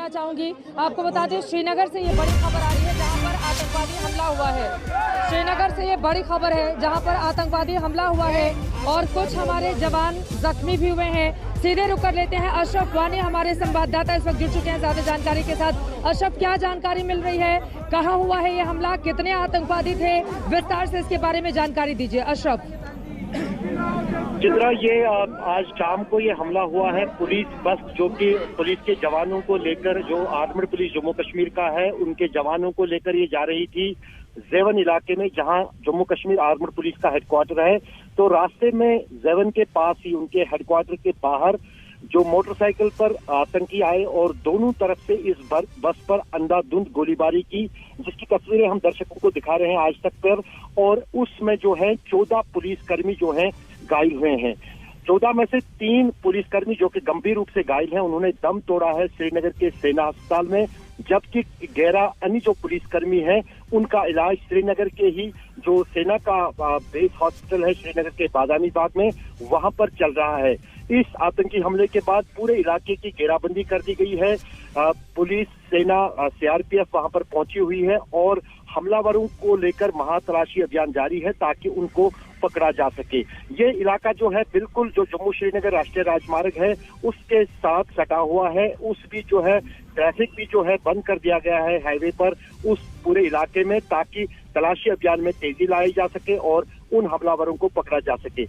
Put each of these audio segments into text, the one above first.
करना चाहूंगी। आपको बता दें, श्रीनगर से ये बड़ी खबर आ रही है जहां पर आतंकवादी हमला हुआ है। श्रीनगर से ये बड़ी खबर है जहां पर आतंकवादी हमला हुआ है और कुछ हमारे जवान जख्मी भी हुए हैं। सीधे रुक कर लेते हैं, अशरफ वानी हमारे संवाददाता इस वक्त जुड़ चुके हैं ज्यादा जानकारी के साथ। अशरफ, क्या जानकारी मिल रही है, कहाँ हुआ है ये हमला, कितने आतंकवादी थे, विस्तार से इसके बारे में जानकारी दीजिए अशरफ। चित्रा, ये आज शाम को ये हमला हुआ है। पुलिस बस जो कि पुलिस के जवानों को लेकर, जो आर्मड पुलिस जम्मू कश्मीर का है, उनके जवानों को लेकर ये जा रही थी जेवन इलाके में, जहां जम्मू कश्मीर आर्मड पुलिस का हेडक्वार्टर है। तो रास्ते में जेवन के पास ही उनके हेडक्वार्टर के बाहर जो मोटरसाइकिल पर आतंकी आए और दोनों तरफ से इस बस पर अंधाधुंध गोलीबारी की, जिसकी तस्वीरें हम दर्शकों को दिखा रहे हैं आज तक पर। और उसमें जो है 14 पुलिसकर्मी जो हैं घायल हुए हैं। 14 में से 3 पुलिसकर्मी जो कि गंभीर रूप से घायल हैं, उन्होंने दम तोड़ा है श्रीनगर के सेना अस्पताल में, जबकि 11 अन्य जो पुलिसकर्मी हैं उनका इलाज श्रीनगर के ही जो सेना का बेस हॉस्पिटल है श्रीनगर के बादामी बाग में, वहां पर चल रहा है। इस आतंकी हमले के बाद पूरे इलाके की घेराबंदी कर दी गई है। पुलिस, सेना, सीआरपीएफ वहां पर पहुंची हुई है और हमलावरों को लेकर महातलाशी अभियान जारी है ताकि उनको पकड़ा जा सके। ये इलाका जो है बिल्कुल जो जम्मू श्रीनगर राष्ट्रीय राजमार्ग है उसके साथ सटा हुआ है। उस भी जो है ट्रैफिक भी जो है बंद कर दिया गया है हाईवे पर उस पूरे इलाके में, ताकि तलाशी अभियान में तेजी लाई जा सके और उन हमलावरों को पकड़ा जा सके।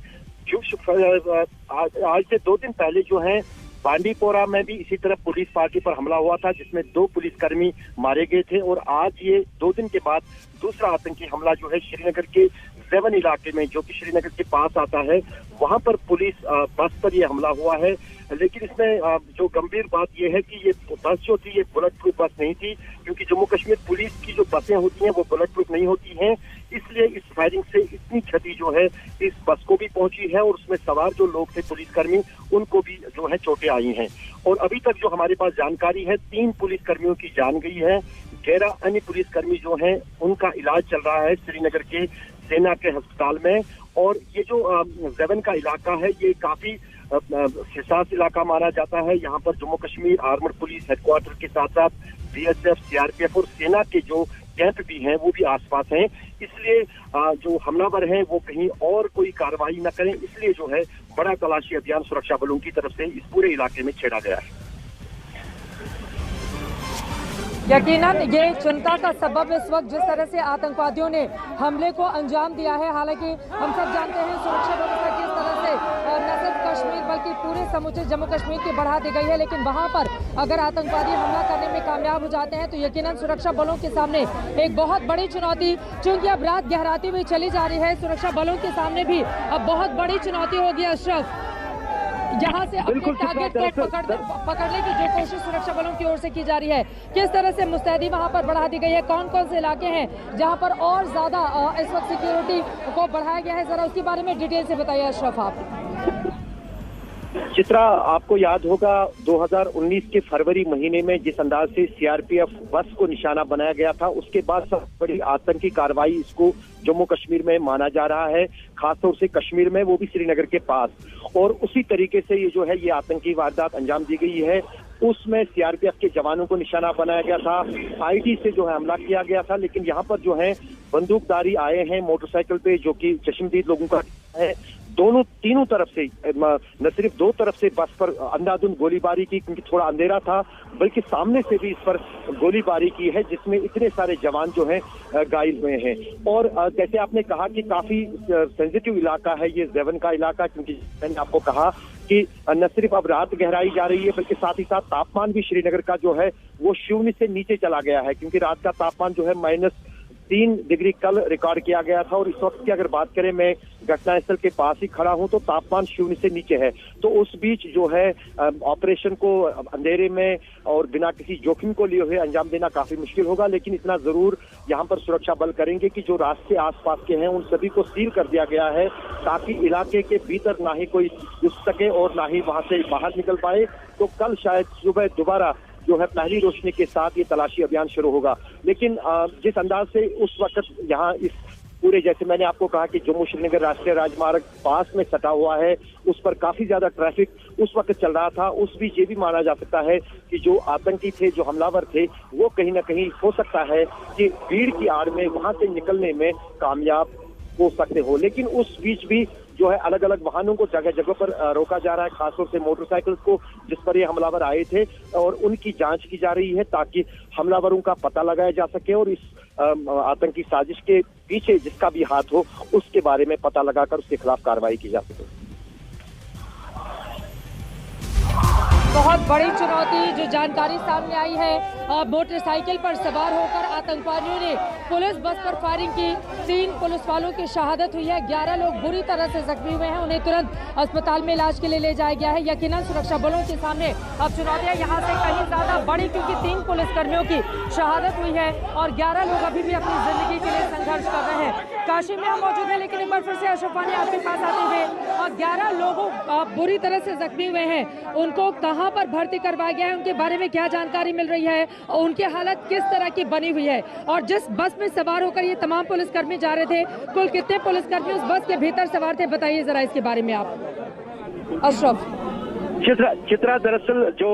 आज से 2 दिन पहले जो है बांडीपोरा में भी इसी तरह पुलिस पार्टी पर हमला हुआ था, जिसमें 2 पुलिसकर्मी मारे गए थे। और आज ये 2 दिन के बाद दूसरा आतंकी हमला जो है श्रीनगर के जेवन इलाके में, जो कि श्रीनगर के पास आता है, वहां पर पुलिस बस पर यह हमला हुआ है। लेकिन इसमें जो गंभीर बात यह है कि ये बस जो थी ये बुलेट प्रूफ बस नहीं थी, क्योंकि जम्मू कश्मीर पुलिस की जो बसें होती हैं वो बुलेट प्रूफ नहीं होती हैं। इसलिए इस फायरिंग से इतनी क्षति जो है इस बस को भी पहुंची है और उसमें सवार जो लोग थे पुलिसकर्मी, उनको भी जो है चोटें आई हैं। और अभी तक जो हमारे पास जानकारी है 3 पुलिसकर्मियों की जान गई है। 11 अन्य पुलिसकर्मी जो हैं उनका इलाज चल रहा है श्रीनगर के सेना के अस्पताल में। और ये जो जेवन का इलाका है ये काफी हिसास इलाका माना जाता है। यहाँ पर Jammu Kashmir armed police headquarter के साथ साथ बीएसएफ, सीआरपीएफ और सेना के जो कैंप भी हैं वो भी आसपास हैं। इसलिए जो हमलावर हैं वो कहीं और कोई कार्रवाई न करें, इसलिए जो है बड़ा तलाशी अभियान सुरक्षा बलों की तरफ से इस पूरे इलाके में छेड़ा गया है। यकीनन ये चिंता का सबब इस वक्त जिस तरह से आतंकवादियों ने हमले को अंजाम दिया है। हालांकि हम सब जानते हैं सुरक्षा व्यवस्था किस तरह से न सिर्फ कश्मीर बल्कि पूरे समूचे जम्मू कश्मीर की बढ़ा दी गई है, लेकिन वहां पर अगर आतंकवादी हमला करने में कामयाब हो जाते हैं तो यकीनन सुरक्षा बलों के सामने एक बहुत बड़ी चुनौती, चूंकि अब रात गहराती हुई चली जा रही है, सुरक्षा बलों के सामने भी अब बहुत बड़ी चुनौती होगी अशरफ, जहां से अपने टारगेट को पकड़ने की जो कोशिश सुरक्षा बलों की ओर से की जा रही है। किस तरह से मुस्तैदी वहां पर बढ़ा दी गई है, कौन कौन से इलाके हैं जहां पर और ज्यादा इस वक्त सिक्योरिटी को बढ़ाया गया है, जरा उसके बारे में डिटेल से बताइए अशरफ आप। चित्रा, आपको याद होगा 2019 के फरवरी महीने में जिस अंदाज से सीआरपीएफ बस को निशाना बनाया गया था, उसके बाद सबसे बड़ी आतंकी कार्रवाई इसको जम्मू कश्मीर में माना जा रहा है, खासतौर से कश्मीर में, वो भी श्रीनगर के पास। और उसी तरीके से ये जो है ये आतंकी वारदात अंजाम दी गई है। उसमें सीआरपीएफ के जवानों को निशाना बनाया गया था, आईडी से जो है हमला किया गया था। लेकिन यहाँ पर जो है बंदूकधारी आए हैं मोटरसाइकिल पे, जो कि चश्मदीद लोगों का है। तीनों तरफ से, न सिर्फ 2 तरफ से बस पर अंधाधुंध गोलीबारी की, क्योंकि थोड़ा अंधेरा था, बल्कि सामने से भी इस पर गोलीबारी की है, जिसमें इतने सारे जवान जो हैं घायल हुए हैं। और जैसे आपने कहा कि काफी सेंसिटिव इलाका है ये जेवन का इलाका, क्योंकि मैंने आपको कहा कि न सिर्फ अब रात गहराई जा रही है बल्कि साथ ही साथ तापमान भी श्रीनगर का जो है वो शून्य से नीचे चला गया है, क्योंकि रात का तापमान जो है -3 डिग्री कल रिकॉर्ड किया गया था। और इस वक्त की अगर बात करें, मैं घटनास्थल के पास ही खड़ा हूं तो तापमान शून्य से नीचे है। तो उस बीच जो है ऑपरेशन को अंधेरे में और बिना किसी जोखिम को लिए हुए अंजाम देना काफी मुश्किल होगा। लेकिन इतना जरूर यहाँ पर सुरक्षा बल करेंगे कि जो रास्ते आसपास के हैं उन सभी को सील कर दिया गया है, ताकि इलाके के भीतर ना ही कोई घुस सके और ना ही वहां से बाहर निकल पाए। तो कल शायद सुबह दोबारा जो है पहली रोशनी के साथ ये तलाशी अभियान शुरू होगा। लेकिन जिस अंदाज से उस वक्त यहाँ इस पूरे जैसे मैंने आपको कहा कि जम्मू श्रीनगर राष्ट्रीय राजमार्ग पास में सटा हुआ है, उस पर काफी ज्यादा ट्रैफिक उस वक्त चल रहा था। उस बीच ये भी माना जा सकता है कि जो आतंकी थे, जो हमलावर थे, वो कहीं ना कहीं हो सकता है कि भीड़ की आड़ में वहां से निकलने में कामयाब हो सकते हो। लेकिन उस बीच भी जो है अलग अलग वाहनों को जगह जगह पर रोका जा रहा है, खासतौर से मोटरसाइकिल को जिस पर ये हमलावर आए थे, और उनकी जांच की जा रही है ताकि हमलावरों का पता लगाया जा सके और इस आतंकी साजिश के पीछे जिसका भी हाथ हो उसके बारे में पता लगाकर उसके खिलाफ कार्रवाई की जा सके। बहुत बड़ी चुनौती जो जानकारी सामने आई है, मोटरसाइकिल पर सवार होकर आतंकवादियों ने पुलिस बस पर फायरिंग की। 3 पुलिस वालों की शहादत हुई है, 11 लोग बुरी तरह से जख्मी हुए हैं, उन्हें तुरंत अस्पताल में इलाज के लिए ले जाया गया है। यकीनन सुरक्षा बलों के सामने अब चुनौतियां यहाँ से कहीं ज्यादा बड़ी, क्योंकि 3 पुलिसकर्मियों की शहादत हुई है और 11 लोग अभी भी अपनी जिंदगी के लिए संघर्ष कर रहे हैं। काशी में हम मौजूद हैं, लेकिन एक बार फिर से अशरफ वानी आपके पास आते हुए, और 11 लोगों बुरी तरह से जख्मी हुए हैं, उनको कहाँ पर भर्ती करवाया गया है, उनके बारे में क्या जानकारी मिल रही है और उनकी हालत किस तरह की बनी हुई है? और जिस बस में सवार होकर ये तमाम पुलिसकर्मी जा रहे थे, कुल कितने पुलिसकर्मी उस बस के भीतर सवार थे, बताइए जरा इसके बारे में आप अशरफ। चित्रा दरअसल जो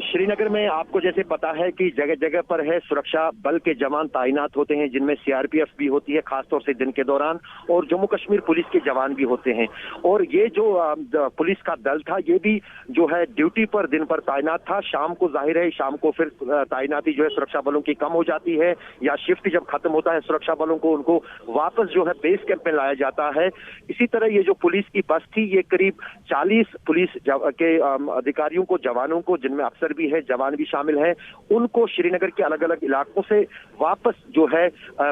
श्रीनगर में आपको जैसे पता है कि जगह जगह पर है सुरक्षा बल के जवान तैनात होते हैं, जिनमें सीआरपीएफ भी होती है खासतौर से दिन के दौरान, और जम्मू कश्मीर पुलिस के जवान भी होते हैं। और ये जो पुलिस का दल था, ये भी जो है ड्यूटी पर दिन पर तैनात था। शाम को जाहिर है, शाम को फिर तैनाती जो है सुरक्षा बलों की कम हो जाती है, या शिफ्ट जब खत्म होता है सुरक्षा बलों को, उनको वापस जो है बेस कैंप में लाया जाता है। इसी तरह ये जो पुलिस की बस थी, ये करीब 40 पुलिस के अधिकारियों को, जवानों को, जिनमें अफसर भी है, जवान भी शामिल हैं, उनको श्रीनगर के अलग अलग इलाकों से वापस जो है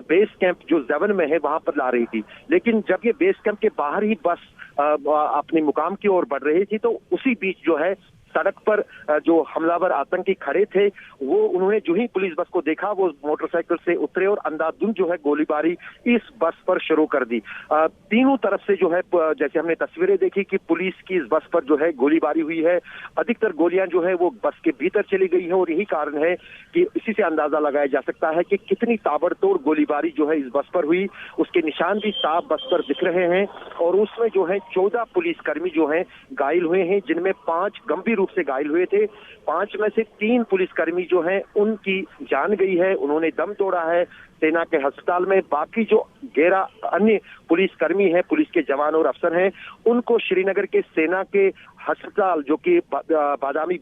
बेस कैंप जो ज़ेवन में है वहां पर ला रही थी। लेकिन जब ये बेस कैंप के बाहर ही बस अपने मुकाम की ओर बढ़ रही थी, तो उसी बीच जो है सड़क पर जो हमलावर आतंकी खड़े थे, वो उन्होंने जो ही पुलिस बस को देखा, वो मोटरसाइकिल से उतरे और अंधाधुंध जो है गोलीबारी इस बस पर शुरू कर दी। तीनों तरफ से जो है, जैसे हमने तस्वीरें देखी कि पुलिस की इस बस पर जो है गोलीबारी हुई है। अधिकतर गोलियां जो है वो बस के भीतर चली गई है, और यही कारण है कि इसी से अंदाजा लगाया जा सकता है कि कितनी ताबड़तोड़ गोलीबारी जो है इस बस पर हुई। उसके निशान भी साफ बस पर दिख रहे हैं, और उसमें जो है 14 पुलिसकर्मी जो हैं घायल हुए हैं, जिनमें 5 गंभीर रूप से घायल हुए थे। 5 में से 3 पुलिसकर्मी जो हैं उनकी जान गई है, उन्होंने दम तोड़ा है सेना के अस्पताल में। बाकी जो 11 अन्य पुलिसकर्मी हैं, पुलिस के जवान और अफसर हैं, उनको श्रीनगर के सेना के अस्पताल जो कि बादामी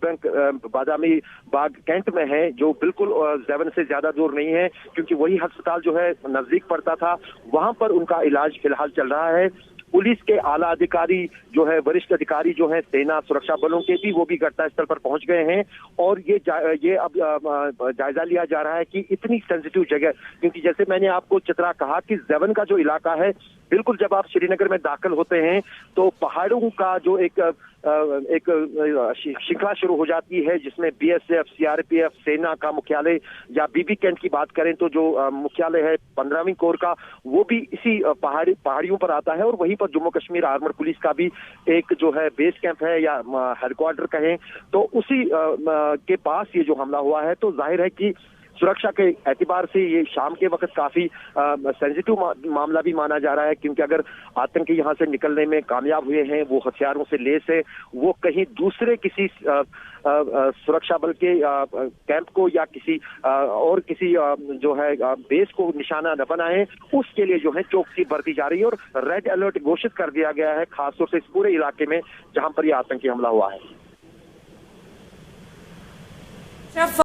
बाग कैंट में है, जो बिल्कुल ज़ेवन से ज्यादा दूर नहीं है, क्योंकि वही अस्पताल जो है नजदीक पड़ता था, वहां पर उनका इलाज फिलहाल चल रहा है। पुलिस के आला अधिकारी जो है, वरिष्ठ अधिकारी जो है सेना सुरक्षा बलों के भी, वो भी घटनास्थल पर पहुंच गए हैं, और ये अब जायजा लिया जा रहा है कि इतनी सेंसिटिव जगह, क्योंकि जैसे मैंने आपको चित्रा कहा कि ज़ेवन का जो इलाका है, बिल्कुल जब आप श्रीनगर में दाखिल होते हैं तो पहाड़ों का जो एक श्रृंखला शुरू हो जाती है, जिसमें बीएसएफ, सीआरपीएफ, सेना का मुख्यालय, या बीबी कैंट की बात करें तो जो मुख्यालय है 15वीं कोर का, वो भी इसी पहाड़ियों पर आता है। और वहीं पर जम्मू कश्मीर आर्मर पुलिस का भी एक जो है बेस कैंप है, या हेडक्वार्टर कहें, तो उसी के पास ये जो हमला हुआ है। तो जाहिर है कि सुरक्षा के एतबार से ये शाम के वक्त काफी सेंसिटिव मामला भी माना जा रहा है, क्योंकि अगर आतंकी यहाँ से निकलने में कामयाब हुए हैं, वो हथियारों से लैस है, वो कहीं दूसरे किसी सुरक्षा बल के कैंप को या किसी और किसी जो है बेस को निशाना न बनाए, उसके लिए जो है चौकसी बरती जा रही है, और रेड अलर्ट घोषित कर दिया गया है, खासतौर से इस पूरे इलाके में जहां पर यह आतंकी हमला हुआ है।